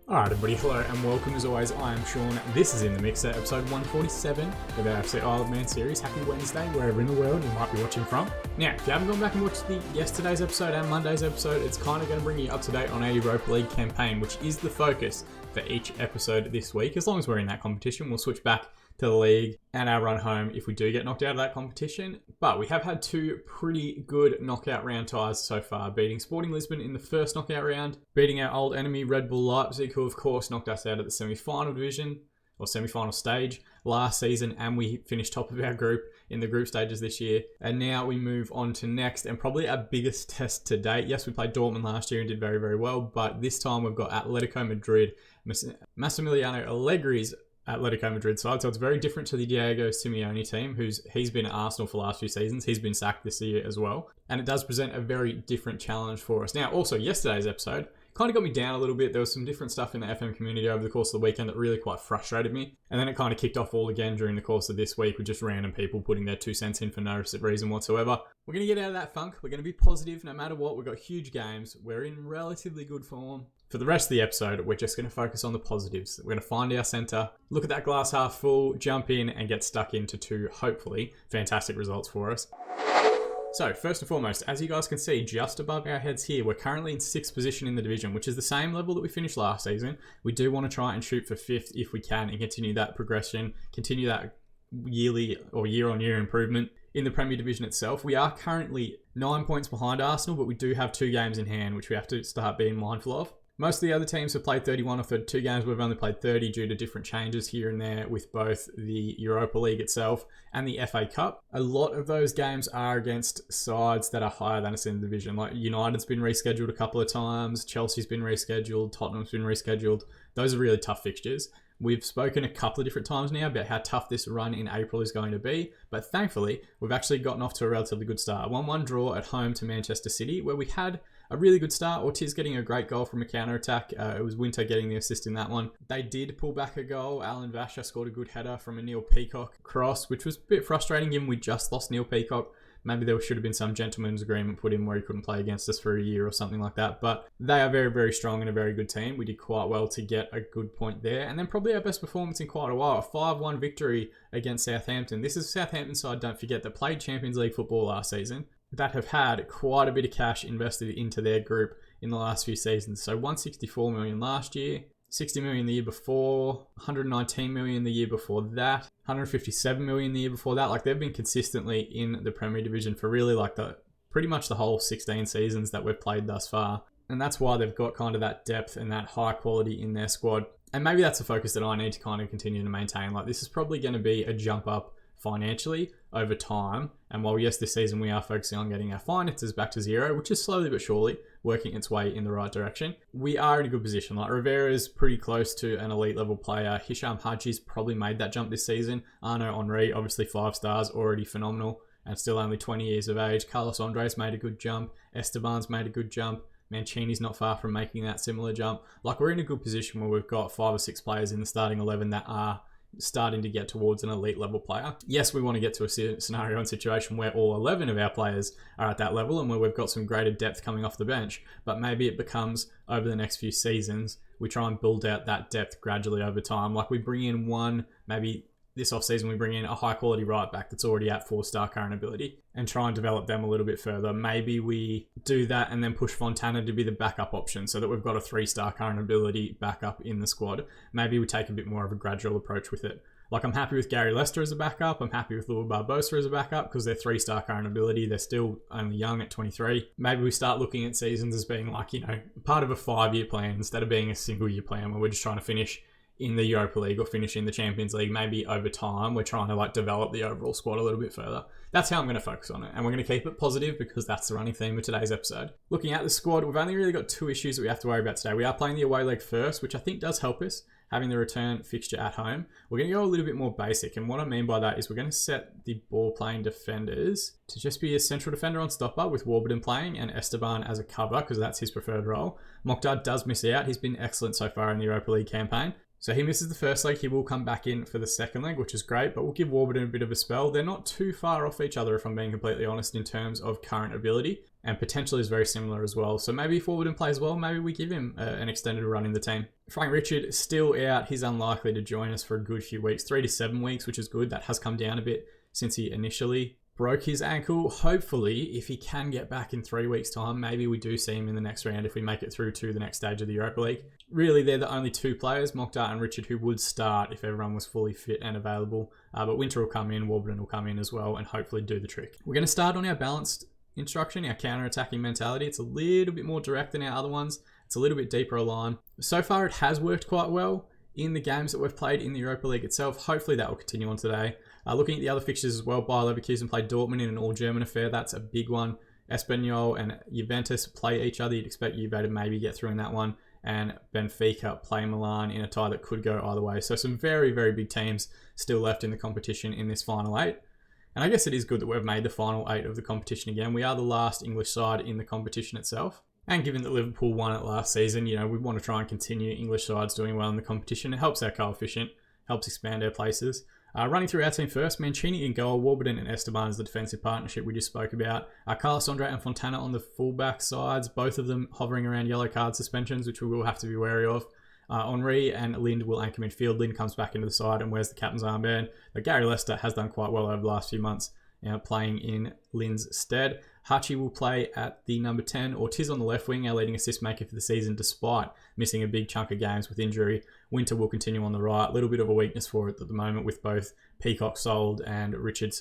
Alright everybody, hello and welcome as always. I am Sean. This is In The Mixer, episode 147 of our FC Isle of Man series. Happy Wednesday, wherever in the world you might be watching from. Now, if you haven't gone back and watched yesterday's episode and Monday's episode, it's kind of going to bring you up to date on our Europa League campaign, which is the focus for each episode this week. As long as we're in that competition, we'll switch back to the league and our run home if we do get knocked out of that competition. But we have had two pretty good knockout round ties so far, beating Sporting Lisbon in the first knockout round, beating our old enemy Red Bull Leipzig, who of course knocked us out at the semi-final division or semi-final stage last season, and we finished top of our group in the group stages this year. And now we move on to next and probably our biggest test to date. Yes, we played Dortmund last year and did very, very well, but this time we've got Atletico Madrid, Massimiliano Allegri's Atletico Madrid side, so it's very different to the Diego Simeone team, he's been at Arsenal for the last few seasons. He's been sacked this year as well, and it does present a very different challenge for us. Now, also yesterday's episode kind of got me down a little bit. There was some different stuff in the FM community over the course of the weekend that really quite frustrated me, and then it kind of kicked off all again during the course of this week with just random people putting their 2 cents in for no reason whatsoever. We're going to get out of that funk. We're going to be positive no matter what. We've got huge games. We're in relatively good form. For the rest of the episode, we're just going to focus on the positives. We're going to find our centre, look at that glass half full, jump in and get stuck into two, hopefully, fantastic results for us. So, first and foremost, as you guys can see, just above our heads here, we're currently in 6th position in the division, which is the same level that we finished last season. We do want to try and shoot for 5th if we can and continue that progression, continue that yearly or year-on-year improvement in the Premier Division itself. We are currently 9 points behind Arsenal, but we do have 2 games in hand, which we have to start being mindful of. Most of the other teams have played 31 or 32 games. We've only played 30 due to different changes here and there with both the Europa League itself and the FA Cup. A lot of those games are against sides that are higher than us in the division. Like United's been rescheduled a couple of times, Chelsea's been rescheduled, Tottenham's been rescheduled. Those are really tough fixtures. We've spoken a couple of different times now about how tough this run in April is going to be, but thankfully, we've actually gotten off to a relatively good start. 1-1 draw at home to Manchester City, where we had a really good start. Ortiz getting a great goal from a counter-attack. It was Winter getting the assist in that one. They did pull back a goal. Alan Vasher scored a good header from a Neil Peacock cross, which was a bit frustrating given we just lost Neil Peacock. Maybe there should have been some gentleman's agreement put in where he couldn't play against us for a year or something like that. But they are very, very strong and a very good team. We did quite well to get a good point there. And then probably our best performance in quite a while, a 5-1 victory against Southampton. This is Southampton side, don't forget, that played Champions League football last season, that have had quite a bit of cash invested into their group in the last few seasons. So 164 million last year, 60 million the year before, 119 million the year before that, 157 million the year before that. Like, they've been consistently in the Premier Division for really like pretty much the whole 16 seasons that we've played thus far. And that's why they've got kind of that depth and that high quality in their squad. And maybe that's a focus that I need to kind of continue to maintain. Like, this is probably going to be a jump up financially over time. And while yes, this season we are focusing on getting our finances back to zero, which is slowly but surely working its way in the right direction, we are in a good position. Like, Rivera's pretty close to an elite level player. Hisham Haji's probably made that jump this season. Arnaud Henry, obviously 5 stars, already phenomenal and still only 20 years of age. Carlos Andres made a good jump. Esteban's made a good jump. Mancini's not far from making that similar jump. Like, we're in a good position where we've got 5 or 6 players in the starting 11 that are starting to get towards an elite level player. Yes, we want to get to a scenario and situation where all 11 of our players are at that level and where we've got some greater depth coming off the bench, but maybe it becomes over the next few seasons, we try and build out that depth gradually over time. Like, we bring in one, maybe this offseason we bring in a high quality right back that's already at 4-star current ability and try and develop them a little bit further. Maybe we do that and then push Fontana to be the backup option so that we've got a 3-star current ability backup in the squad. Maybe we take a bit more of a gradual approach with it. Like, I'm happy with Gary Lester as a backup. I'm happy with Lua Barbosa as a backup because they're 3-star current ability. They're still only young at 23. Maybe we start looking at seasons as being like, part of a 5-year plan instead of being a single-year plan where we're just trying to finish in the Europa League or finish in the Champions League. Maybe over time we're trying to develop the overall squad a little bit further. That's how I'm going to focus on it, and we're going to keep it positive because that's the running theme of today's episode. Looking at the squad, we've only really got 2 issues that we have to worry about today. We are playing the away leg first, which I think does help us, having the return fixture at home. We're going to go a little bit more basic, and what I mean by that is we're going to set the ball-playing defenders to just be a central defender on stopper with Warburton playing and Esteban as a cover because that's his preferred role. Mokhtar does miss out. He's been excellent so far in the Europa League campaign. So he misses the first leg. He will come back in for the second leg, which is great, but we'll give Warburton a bit of a spell. They're not too far off each other, if I'm being completely honest, in terms of current ability, and potentially is very similar as well. So maybe if Warburton plays well, maybe we give him an extended run in the team. Frank Richard is still out. He's unlikely to join us for a good few weeks, 3 to 7 weeks, which is good. That has come down a bit since he initially broke his ankle. Hopefully, if he can get back in 3 weeks' time, maybe we do see him in the next round if we make it through to the next stage of the Europa League. Really, they're the only two players, Mokhtar and Richard, who would start if everyone was fully fit and available. But Winter will come in, Warburton will come in as well, and hopefully do the trick. We're going to start on our balanced instruction, our counter-attacking mentality. It's a little bit more direct than our other ones. It's a little bit deeper a line. So far, it has worked quite well in the games that we've played in the Europa League itself. Hopefully that will continue on today. Looking at the other fixtures as well, Bayer Leverkusen played Dortmund in an all-German affair. That's a big one. Espanyol and Juventus play each other. You'd expect Juve to maybe get through in that one. And Benfica play Milan in a tie that could go either way. So some very, very big teams still left in the competition in this final 8. And I guess it is good that we've made the final 8 of the competition again. We are the last English side in the competition itself. And given that Liverpool won it last season, we want to try and continue English sides doing well in the competition. It helps our coefficient, helps expand our places. Running through our team first, Mancini in goal, Warburton and Esteban is the defensive partnership we just spoke about. Carlos Andre and Fontana on the fullback sides, both of them hovering around yellow card suspensions, which we will have to be wary of. Henry and Lind will anchor midfield. Lind comes back into the side and wears the captain's armband. But Gary Lester has done quite well over the last few months, playing in Lind's stead. Hachi will play at the number 10. Ortiz on the left wing, our leading assist maker for the season, despite missing a big chunk of games with injury. Winter will continue on the right. A little bit of a weakness for it at the moment with both Peacock sold and Richard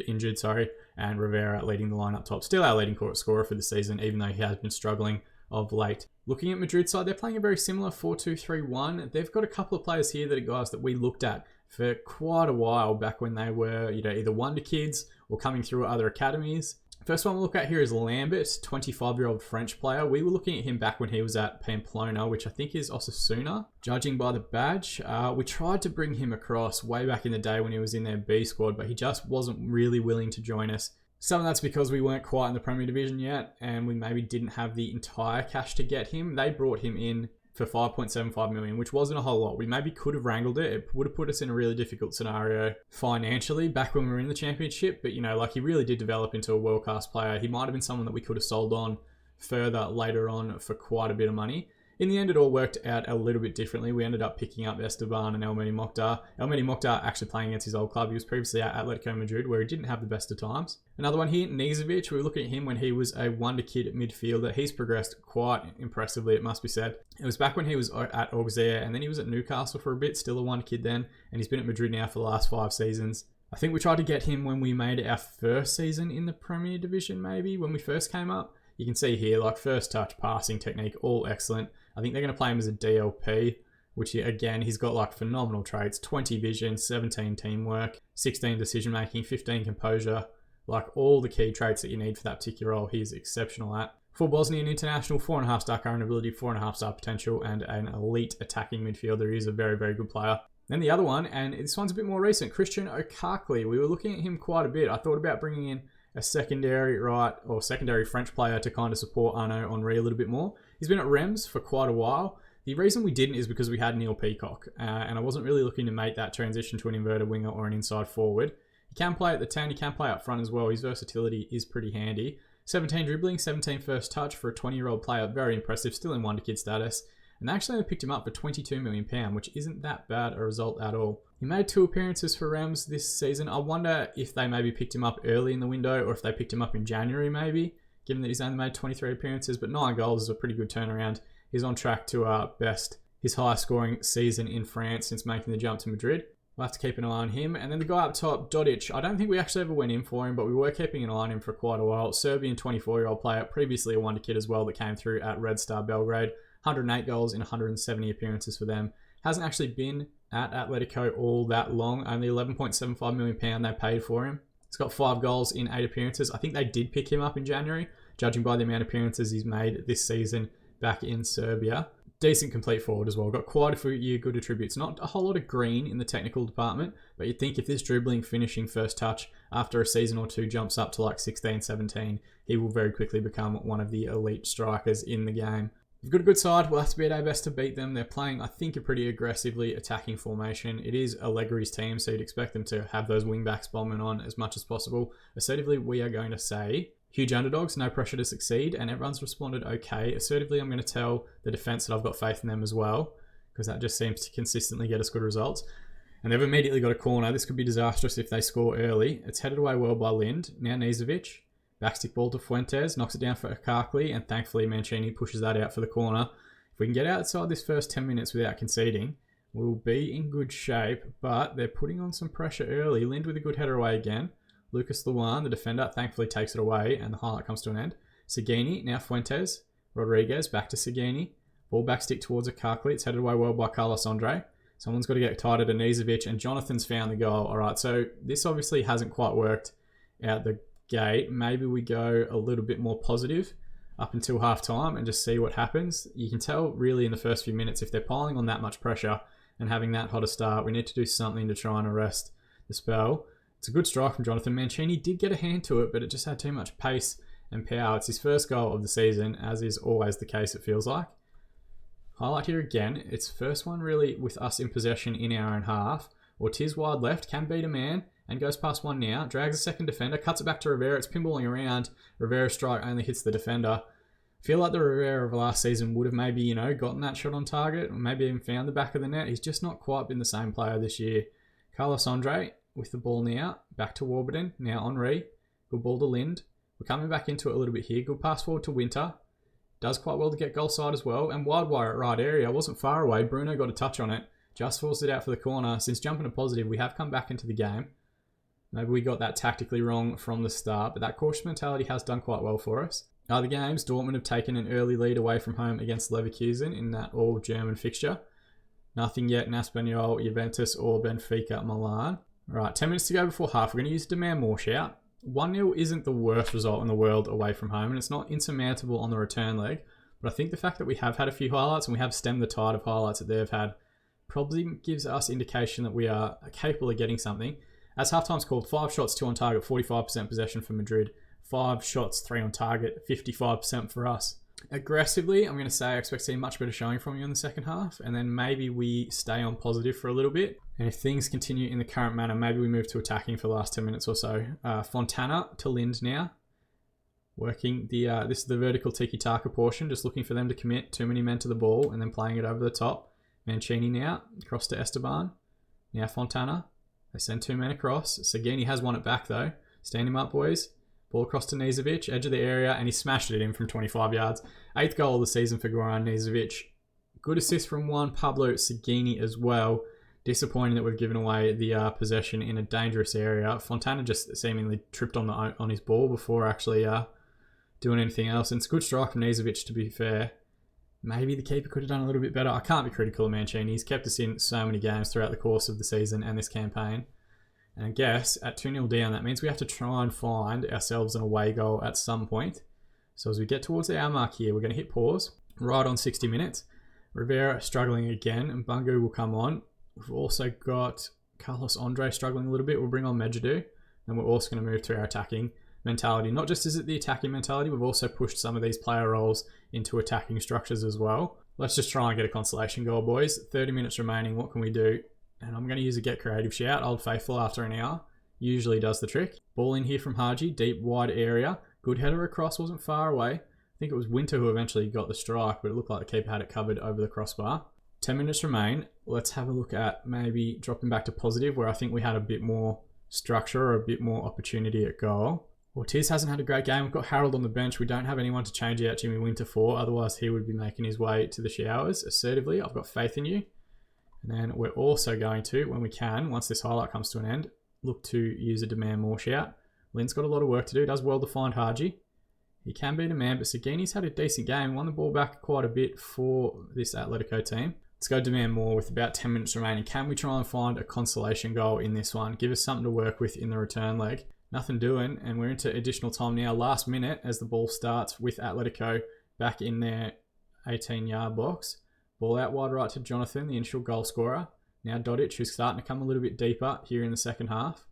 injured, and Rivera leading the line up top. Still our leading scorer for the season, even though he has been struggling of late. Looking at Madrid side, they're playing a very similar 4-2-3-1. They've got a couple of players here that are guys that we looked at for quite a while back when they were either wonder kids or coming through other academies. First one we'll look at here is Lambert, 25-year-old French player. We were looking at him back when he was at Pamplona, which I think is Osasuna, judging by the badge. We tried to bring him across way back in the day when he was in their B squad, but he just wasn't really willing to join us. Some of that's because we weren't quite in the Premier Division yet, and we maybe didn't have the entire cash to get him. They brought him in for 5.75 million, which wasn't a whole lot. We maybe could have wrangled it. It would have put us in a really difficult scenario financially back when we were in the championship. But, he really did develop into a world-class player. He might have been someone that we could have sold on further later on for quite a bit of money. In the end, it all worked out a little bit differently. We ended up picking up Esteban and Elmedi Mokhtar. Elmedi Mokhtar actually playing against his old club. He was previously at Atletico Madrid, where he didn't have the best of times. Another one here, Nizovic. We were looking at him when he was a wonder kid midfielder. He's progressed quite impressively, it must be said. It was back when he was at Auxerre, and then he was at Newcastle for a bit, still a wonder kid then, and he's been at Madrid now for the last 5 seasons. I think we tried to get him when we made our first season in the Premier Division, maybe, when we first came up. You can see here, first touch, passing technique, all excellent. I think they're going to play him as a DLP, which again, he's got phenomenal traits, 20 vision, 17 teamwork, 16 decision making, 15 composure, all the key traits that you need for that particular role, he's exceptional at. For Bosnian international, 4.5 star current ability, 4.5 star potential, and an elite attacking midfielder. He's a very, very good player. Then the other one, and this one's a bit more recent, Christian Okakli. We were looking at him quite a bit. I thought about bringing in a secondary French player to kind of support Arnaud Henry a little bit more. He's been at Reims for quite a while. The reason we didn't is because we had Neil Peacock, and I wasn't really looking to make that transition to an inverted winger or an inside forward. He can play at the 10, he can play up front as well. His versatility is pretty handy. 17 dribbling, 17 first touch for a 20-year-old player, very impressive, still in wonder kid status. And they actually only picked him up for £22 million, which isn't that bad a result at all. He made 2 appearances for Reims this season. I wonder if they maybe picked him up early in the window or if they picked him up in January maybe, given that he's only made 23 appearances, but 9 goals is a pretty good turnaround. He's on track to his highest scoring season in France since making the jump to Madrid. We'll have to keep an eye on him. And then the guy up top, Dodic, I don't think we actually ever went in for him, but we were keeping an eye on him for quite a while. Serbian 24-year-old player, previously a wonder kid as well, that came through at Red Star Belgrade. 108 goals in 170 appearances for them. Hasn't actually been at Atletico all that long. Only £11.75 million they paid for him. He's got 5 goals in 8 appearances. I think they did pick him up in January, judging by the amount of appearances he's made this season back in Serbia. Decent complete forward as well. Got quite a few good attributes. Not a whole lot of green in the technical department, but you'd think if this dribbling, finishing, first touch after a season or two jumps up to 16, 17, he will very quickly become one of the elite strikers in the game. We've got a good side. We'll have to be at our best to beat them. They're playing, I think, a pretty aggressively attacking formation. It is Allegri's team, so you'd expect them to have those wing-backs bombing on as much as possible. Assertively, we are going to say huge underdogs, no pressure to succeed, and everyone's responded okay. Assertively, I'm going to tell the defense that I've got faith in them as well, because that just seems to consistently get us good results. And they've immediately got a corner. This could be disastrous if they score early. It's headed away well by Lind. Now Nizovic. Backstick ball to Fuentes. Knocks it down for Karkley. And thankfully Mancini pushes that out for the corner. If we can get outside this first 10 minutes without conceding, we'll be in good shape. But they're putting on some pressure early. Lind with a good header away again. Lucas Luan, the defender, thankfully takes it away. And the highlight comes to an end. Sagini. Now Fuentes. Rodriguez. Back to Sagini. Ball backstick towards a Karkley. It's headed away well by Carlos Andre. Someone's got to get tighter to Nizovic, and Jonathan's found the goal. All right, so this obviously hasn't quite worked out the gate. Maybe we go a little bit more positive up until half-time and just see what happens. You can tell really in the first few minutes, if they're piling on that much pressure and having that hot a start, we need to do something to try and arrest the spell. It's a good strike from Jonathan. Mancini did get a hand to it, but it just had too much pace and power. It's his first goal of the season, as is always the case, it feels like. Highlight here again, it's first one really with us in possession in our own half. Ortiz wide left, can beat a man, and goes past one now. Drags a second defender, cuts it back to Rivera. It's pinballing around. Rivera's strike only hits the defender. I feel like the Rivera of last season would have maybe, gotten that shot on target, or maybe even found the back of the net. He's just not quite been the same player this year. Carlos Andre with the ball now, back to Warburton. Now Henri, good ball to Lind. We're coming back into it a little bit here. Good pass forward to Winter. Does quite well to get goal side as well. And wide wire at right area. Wasn't far away. Bruno got a touch on it. Just forced it out for the corner. Since jumping to positive, we have come back into the game. Maybe we got that tactically wrong from the start, but that cautious mentality has done quite well for us. Other games, Dortmund have taken an early lead away from home against Leverkusen in that all-German fixture. Nothing yet in Espanyol, Juventus, or Benfica, Milan. Right, 10 minutes to go before half. We're going to use demand more shout. 1-0 isn't the worst result in the world away from home, and it's not insurmountable on the return leg. But I think the fact that we have had a few highlights and we have stemmed the tide of highlights that they've had probably gives us indication that we are capable of getting something. As halftime's called, 5 shots, 2 on target, 45% possession for Madrid. 5 shots, 3 on target, 55% for us. Aggressively, I'm going to say I expect to see much better showing from you in the second half, and then maybe we stay on positive for a little bit. And if things continue in the current manner, maybe we move to attacking for the last 10 minutes or so. Fontana to Lind now. Working this is the vertical tiki-taka portion, just looking for them to commit too many men to the ball and then playing it over the top. Mancini now, across to Esteban. Now Fontana. They send 2 men across. Sagini has won it back though. Stand him up, boys. Ball across to Nizovic, edge of the area, and he smashed it in from 25 yards. 8th goal of the season for Goran Nizovic. Good assist from one Pablo Sagini as well. Disappointing that we've given away the possession in a dangerous area. Fontana just seemingly tripped on his ball before actually doing anything else. And it's a good strike from Nizovic, to be fair. Maybe the keeper could have done a little bit better. I can't be critical of Mancini. He's kept us in so many games throughout the course of the season and this campaign. And I guess at 2-0 down, that means we have to try and find ourselves an away goal at some point. So as we get towards the hour mark here, we're going to hit pause right on 60 minutes. Rivera struggling again, and Bungu will come on. We've also got Carlos Andre struggling a little bit. We'll bring on Medjadu. And we're also going to move to our attacking mentality. Not just is it the attacking mentality, we've also pushed some of these player roles into attacking structures as well. Let's just try and get a consolation goal, boys. 30 minutes remaining. What can we do? And I'm going to use a get creative shout. Old Faithful after an hour. Usually does the trick. Ball in here from Haji. Deep, wide area. Good header across. Wasn't far away. I think it was Winter who eventually got the strike, but it looked like the keeper had it covered over the crossbar. 10 minutes remain. Let's have a look at maybe dropping back to positive, where I think we had a bit more structure or a bit more opportunity at goal. Ortiz hasn't had a great game. We've got Harold on the bench. We don't have anyone to change out Jimmy Winter for. Otherwise, he would be making his way to the showers assertively. I've got faith in you. And then we're also going to, when we can, once this highlight comes to an end, look to use a demand more shout. Lynn's got a lot of work to do. Does well to find Haji. He can beat a man, but Sagini's had a decent game. Won the ball back quite a bit for this Atletico team. Let's go demand more with about 10 minutes remaining. Can we try and find a consolation goal in this one? Give us something to work with in the return leg. Nothing doing, and we're into additional time now. Last minute as the ball starts with Atletico back in their 18-yard box. Ball out wide right to Jonathan, the initial goal scorer. Now Dodic, who's starting to come a little bit deeper here in the second half.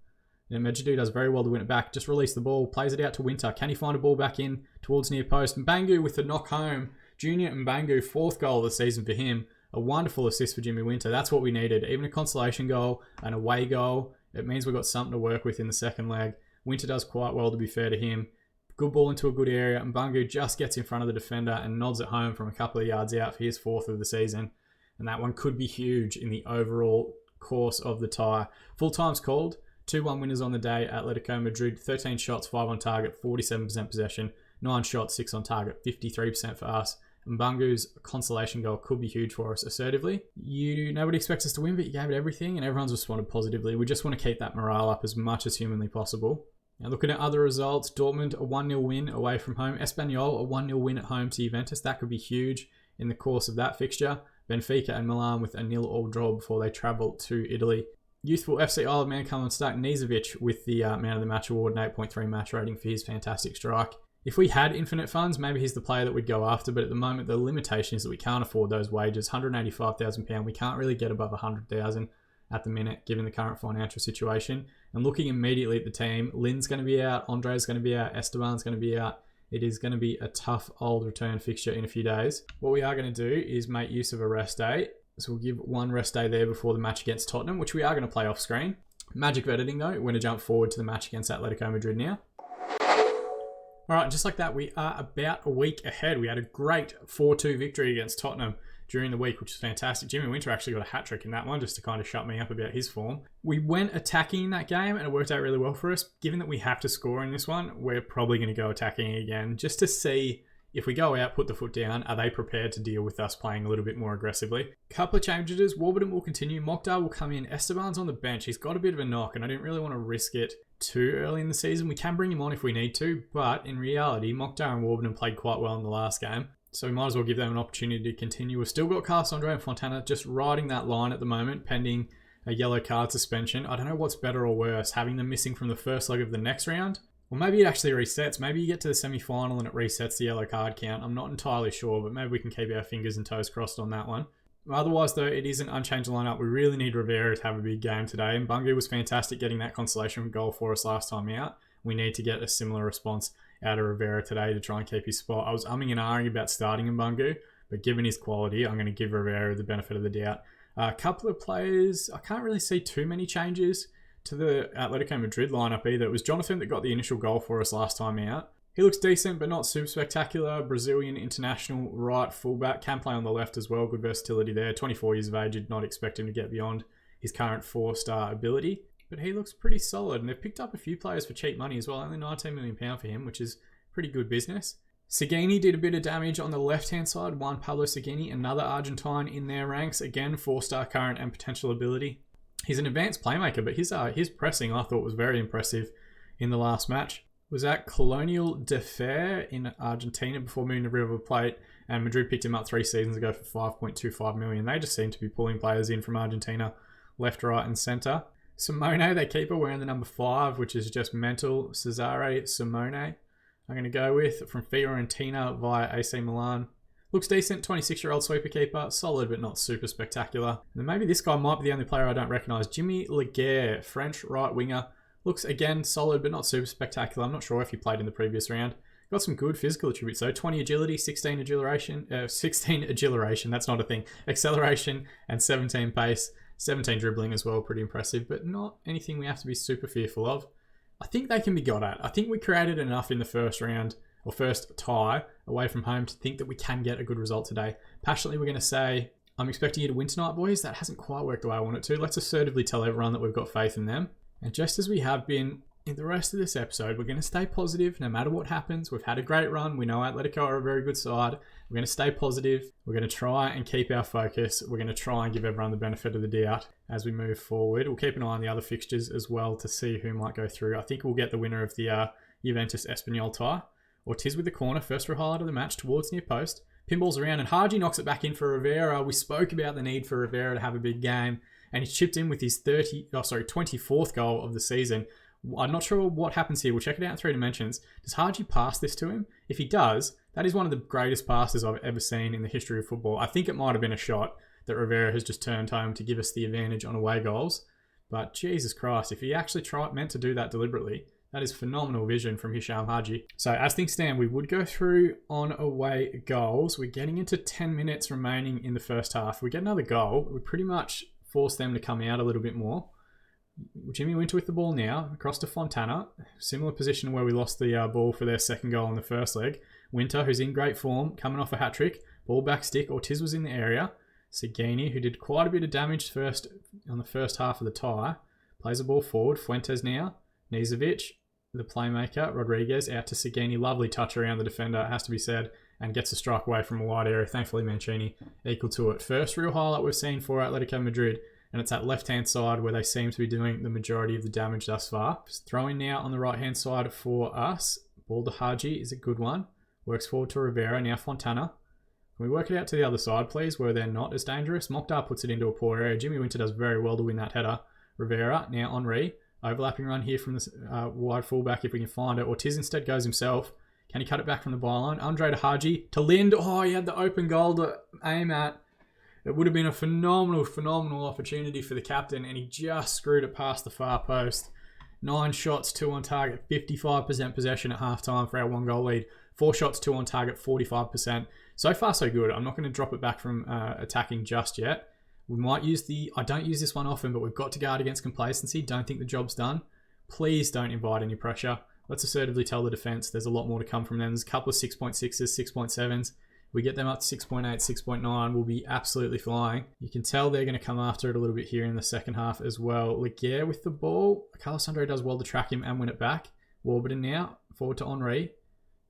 Then Medjadu does very well to win it back. Just release the ball, plays it out to Winter. Can he find a ball back in towards near post? Bangu with the knock home Junior Mbangu, 4th goal of the season for him. A wonderful assist for Jimmy Winter. That's what we needed. Even a consolation goal, an away goal. It means we've got something to work with in the second leg. Winter does quite well, to be fair to him. Good ball into a good area. Mbangu just gets in front of the defender and nods it home from a couple of yards out for his 4th of the season. And that one could be huge in the overall course of the tie. Full time's called. 2-1 winners on the day. Atletico Madrid, 13 shots, 5 on target, 47% possession. 9 shots, 6 on target, 53% for us. Mbangu's consolation goal could be huge for us assertively. Nobody expects us to win, but you gave it everything and everyone's responded positively. We just want to keep that morale up as much as humanly possible. Now looking at other results, Dortmund, a 1-0 win away from home. Espanyol, a 1-0 win at home to Juventus. That could be huge in the course of that fixture. Benfica and Milan with a 0-0 draw before they travel to Italy. Youthful FC Isle of Man come unstuck. Nizovic with the Man of the Match award and 8.3 match rating for his fantastic strike. If we had infinite funds, maybe he's the player that we'd go after, but at the moment the limitation is that we can't afford those wages. £185,000, we can't really get above £100,000 at the minute, given the current financial situation. And looking immediately at the team, Lin's going to be out, Andre's going to be out, Esteban's going to be out. It is going to be a tough old return fixture in a few days. What we are going to do is make use of a rest day. So we'll give one rest day there before the match against Tottenham, which we are going to play off screen. Magic of editing though, we're going to jump forward to the match against Atletico Madrid now. All right, just like that, we are about a week ahead. We had a great 4-2 victory against Tottenham during the week, which is fantastic. Jimmy Winter actually got a hat-trick in that one just to kind of shut me up about his form. We went attacking in that game and it worked out really well for us. Given that we have to score in this one, we're probably going to go attacking again just to see if we go out, put the foot down, are they prepared to deal with us playing a little bit more aggressively? Couple of changes. Warburton will continue. Mokhtar will come in. Esteban's on the bench. He's got a bit of a knock, and I didn't really want to risk it too early in the season. We can bring him on if we need to, but in reality, Mokhtar and Warburton played quite well in the last game, so we might as well give them an opportunity to continue. We've still got Cassandre and Fontana just riding that line at the moment, pending a yellow card suspension. I don't know what's better or worse, having them missing from the first leg of the next round. Or maybe it actually resets. Maybe you get to the semi-final and it resets the yellow card count. I'm not entirely sure, but maybe we can keep our fingers and toes crossed on that one. Otherwise, though, it is an unchanged lineup. We really need Rivera to have a big game today. And Mbangu was fantastic getting that consolation goal for us last time out. We need to get a similar response out of Rivera today to try and keep his spot. I was umming and ahhing about starting Mbangu, but given his quality, I'm going to give Rivera the benefit of the doubt. A couple of players, I can't really see too many changes to the Atletico Madrid lineup either. It was Jonathan that got the initial goal for us last time out. He looks decent, but not super spectacular. Brazilian international right fullback. Can play on the left as well. Good versatility there. 24 years of age. Did not expect him to get beyond his current 4-star ability. But he looks pretty solid. And they've picked up a few players for cheap money as well. Only £19 million for him, which is pretty good business. Segini did a bit of damage on the left-hand side. One Pablo Segini, another Argentine in their ranks. Again, 4-star current and potential ability. He's an advanced playmaker, but his pressing I thought was very impressive in the last match. Was at Colonial de Fer in Argentina before moving to River Plate, and Madrid picked him up 3 seasons ago for $5.25 million. They just seem to be pulling players in from Argentina, left, right, and centre. Simone, their keeper, wearing the number 5, which is just mental. Cesare Simone, I'm going to go with from Fiorentina via AC Milan. Looks decent, 26-year-old sweeper keeper, solid but not super spectacular. And then maybe this guy might be the only player I don't recognise. Jimmy Laguerre, French right winger. Looks, again, solid but not super spectacular. I'm not sure if he played in the previous round. Got some good physical attributes though. 20 agility, 16 agilation, that's not a thing. Acceleration and 17 pace, 17 dribbling as well, pretty impressive, but not anything we have to be super fearful of. I think they can be got at. I think we created enough in the first round, or first tie, away from home to think that we can get a good result today. Passionately, we're going to say, I'm expecting you to win tonight, boys. That hasn't quite worked the way I want it to. Let's assertively tell everyone that we've got faith in them. And just as we have been in the rest of this episode, we're going to stay positive no matter what happens. We've had a great run. We know Atletico are a very good side. We're going to stay positive. We're going to try and keep our focus. We're going to try and give everyone the benefit of the doubt as we move forward. We'll keep an eye on the other fixtures as well to see who might go through. I think we'll get the winner of the Juventus Espanyol tie. Ortiz with the corner, first for highlight of the match towards near post. Pinballs around and Haji knocks it back in for Rivera. We spoke about the need for Rivera to have a big game, and he's chipped in with his 24th goal of the season. I'm not sure what happens here. We'll check it out in 3 dimensions. Does Haji pass this to him? If he does, that is one of the greatest passes I've ever seen in the history of football. I think it might have been a shot that Rivera has just turned home to give us the advantage on away goals. But Jesus Christ, if he actually meant to do that deliberately, That is phenomenal vision from Hisham Haji. So as things stand, we would go through on away goals. We're getting into 10 minutes remaining in the first half. We get another goal. We pretty much force them to come out a little bit more. Jimmy Winter with the ball now, across to Fontana. Similar position where we lost the ball for their second goal in the first leg. Winter, who's in great form, coming off a hat-trick. Ball back stick. Ortiz was in the area. Segini, who did quite a bit of damage first on the first half of the tie, plays the ball forward. Fuentes now. Nizovic, the playmaker. Rodriguez out to Segini. Lovely touch around the defender, it has to be said, and gets a strike away from a wide area. Thankfully, Mancini equal to it. First real highlight we've seen for Atletico Madrid, and it's that left-hand side where they seem to be doing the majority of the damage thus far. Throwing now on the right-hand side for us. Ball to Haji is a good one. Works forward to Rivera. Now Fontana. Can we work it out to the other side, please, where they're not as dangerous? Mokhtar puts it into a poor area. Jimmy Winter does very well to win that header. Rivera, now Henry. Overlapping run here from the wide fullback if we can find it. Ortiz instead goes himself. Can he cut it back from the byline? Andre to Haji. To Lind. Oh, he had the open goal to aim at. It would have been a phenomenal opportunity for the captain, and he just screwed it past the far post. 9 shots, 2 on target, 55% possession at halftime for our 1-goal lead. 4 shots, 2 on target, 45%. So far, so good. I'm not going to drop it back from attacking just yet. We might use I don't use this one often, but we've got to guard against complacency. Don't think the job's done. Please don't invite any pressure. Let's assertively tell the defense there's a lot more to come from them. There's a couple of 6.6s, 6.7s. We get them up to 6.8, 6.9. We'll be absolutely flying. You can tell they're going to come after it a little bit here in the second half as well. Laguerre with the ball. Carlos Andre does well to track him and win it back. Warburton now, forward to Henry.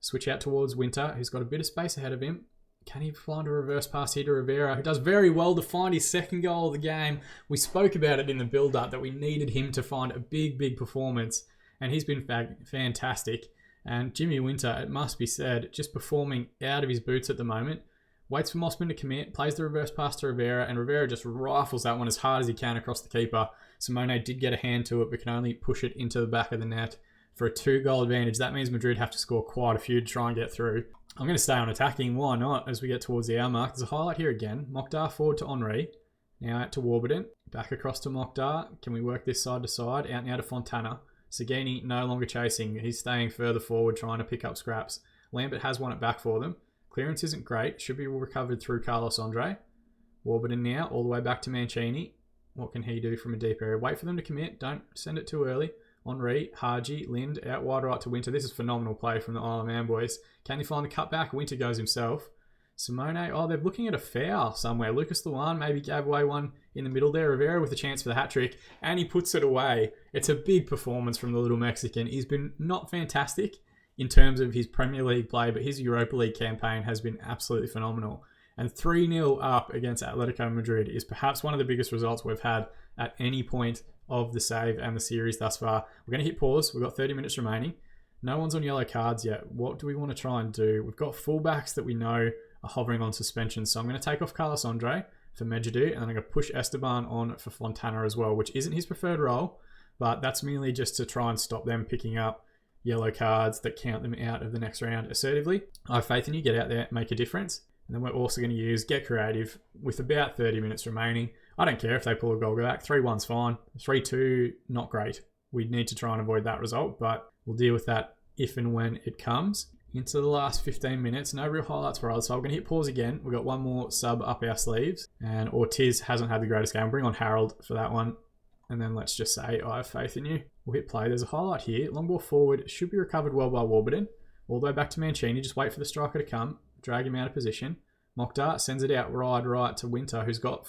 Switch out towards Winter, who's got a bit of space ahead of him. Can he find a reverse pass here to Rivera, who does very well to find his second goal of the game? We spoke about it in the build-up that we needed him to find a big performance, and he's been fantastic. And Jimmy Winter, it must be said, just performing out of his boots at the moment. Waits for Mossman to commit, plays the reverse pass to Rivera, and Rivera just rifles that one as hard as he can across the keeper. Simone did get a hand to it, but can only push it into the back of the net for a 2-goal advantage. That means Madrid have to score quite a few to try and get through. I'm going to stay on attacking. Why not? As we get towards the hour mark, there's a highlight here again. Mokhtar forward to Henry. Now out to Warburton. Back across to Mokhtar. Can we work this side to side? Out now to Fontana. Segini no longer chasing. He's staying further forward, trying to pick up scraps. Lambert has won it back for them. Clearance isn't great. Should be recovered through Carlos Andre. Warburton now, all the way back to Mancini. What can he do from a deep area? Wait for them to commit. Don't send it too early. Henry, Haji, Lind, out wide right to Winter. This is phenomenal play from the Isle of Man boys. Can they find the cutback? Winter goes himself. Simone, oh, they're looking at a foul somewhere. Lucas Luan maybe gave away one in the middle there. Rivera with a chance for the hat-trick, and he puts it away. It's a big performance from the little Mexican. He's been not fantastic in terms of his Premier League play, but his Europa League campaign has been absolutely phenomenal. And 3-0 up against Atletico Madrid is perhaps one of the biggest results we've had at any point of the save and the series thus far. We're going to hit pause. We've got 30 minutes remaining. No one's on yellow cards yet. What do we want to try and do? We've got fullbacks that we know are hovering on suspension. So I'm going to take off Carlos Andre for Medjidou, and I'm going to push Esteban on for Fontana as well, which isn't his preferred role, but that's merely just to try and stop them picking up yellow cards that count them out of the next round assertively. I have faith in you. Get out there, make a difference. And then we're also going to use Get Creative with about 30 minutes remaining. I don't care if they pull a goal back. 3-1's fine. 3-2, not great. We need to try and avoid that result, but we'll deal with that if and when it comes. Into the last 15 minutes, no real highlights for us, so I'm going to hit pause again. We've got one more sub up our sleeves, and Ortiz hasn't had the greatest game. Bring on Harold for that one, and then let's just say, I have faith in you. We'll hit play. There's a highlight here. Long ball forward, should be recovered well by Warburton. All the way back to Mancini, just wait for the striker to come, drag him out of position. Mokhtar sends it out right to Winter, who's got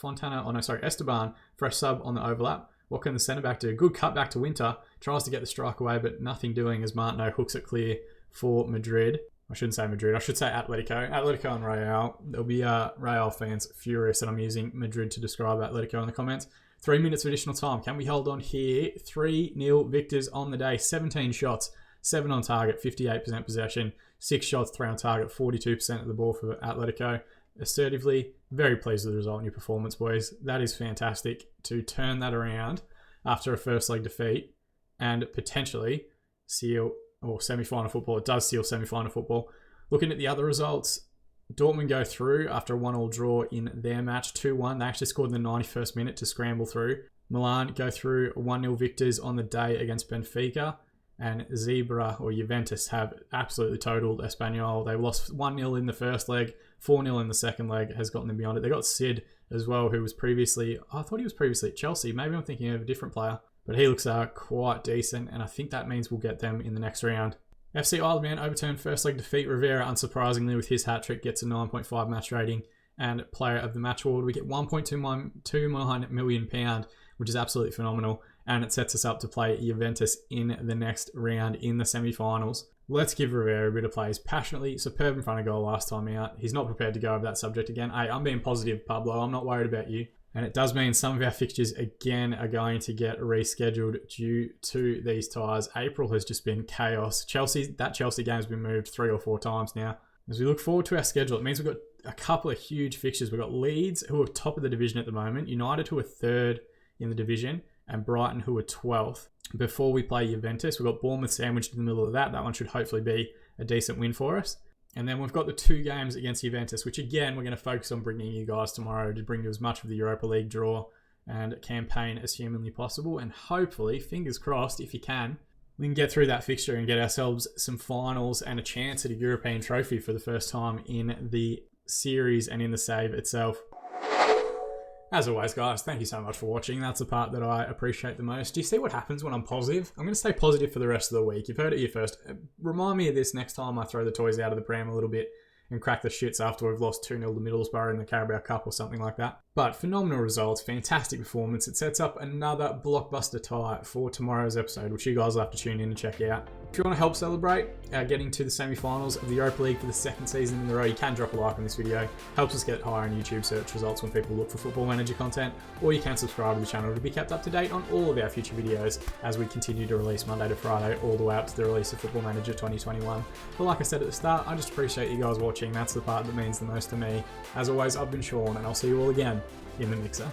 Esteban for a sub on the overlap. What can the centre-back do? Good cut back to Winter. Tries to get the strike away, but nothing doing as Martino hooks it clear for Madrid. I shouldn't say Madrid. I should say Atletico. Atletico and Real. There'll be Real fans furious that I'm using Madrid to describe Atletico in the comments. 3 minutes of additional time. Can we hold on here? 3-0 victors on the day. 17 shots. 7 on target. 58% possession. 6 shots, 3 on target. 42% of the ball for Atletico. Assertively, very pleased with the result in your performance, boys. That is fantastic to turn that around after a first leg defeat and potentially seal semi-final football. It does seal semi-final football. Looking at the other results, Dortmund go through after a 1-1 draw in their match, 2-1. They actually scored in the 91st minute to scramble through. Milan go through 1-0 victors on the day against Benfica. and Zebra or Juventus have absolutely totaled Espanyol. They lost 1-0 in the first leg, 4-0 in the second leg, has gotten them beyond it. They got Sid as well, who was previously, I thought he was previously at Chelsea. Maybe I'm thinking of a different player, but he looks quite decent, and I think that means we'll get them in the next round. FC Isle of Man overturned first leg defeat. Rivera, unsurprisingly, with his hat-trick, gets a 9.5 match rating and player of the match award. We get £1.29 million, which is absolutely phenomenal, and it sets us up to play Juventus in the next round in the semi-finals. Let's give Rivera a bit of play. He's passionately superb in front of goal last time out. He's not prepared to go over that subject again. Hey, I'm being positive, Pablo. I'm not worried about you. And it does mean some of our fixtures, again, are going to get rescheduled due to these ties. April has just been chaos. That Chelsea game has been moved 3 or 4 times now. As we look forward to our schedule, it means we've got a couple of huge fixtures. We've got Leeds, who are top of the division at the moment, United, who are 3rd in the division, and Brighton, who are 12th. Before we play Juventus, we've got Bournemouth sandwiched in the middle of that. That one should hopefully be a decent win for us. And then we've got the 2 games against Juventus, which again, we're going to focus on bringing you guys tomorrow to bring you as much of the Europa League draw and campaign as humanly possible. And hopefully, fingers crossed, if you can, we can get through that fixture and get ourselves some finals and a chance at a European trophy for the first time in the series and in the save itself. As always, guys, thank you so much for watching. That's the part that I appreciate the most. Do you see what happens when I'm positive? I'm going to stay positive for the rest of the week. You've heard it here first. Remind me of this next time I throw the toys out of the pram a little bit and crack the shits after we've lost 2-0 to Middlesbrough in the Carabao Cup or something like that. But phenomenal results, fantastic performance. It sets up another blockbuster tie for tomorrow's episode, which you guys will have to tune in and check out. If you want to help celebrate getting to the semi-finals of the Europa League for the 2nd season in a row, you can drop a like on this video. Helps us get higher in YouTube search results when people look for Football Manager content, or you can subscribe to the channel to be kept up to date on all of our future videos as we continue to release Monday to Friday all the way up to the release of Football Manager 2021. But like I said at the start, I just appreciate you guys watching. That's the part that means the most to me. As always, I've been Sean, and I'll see you all again in the mixer.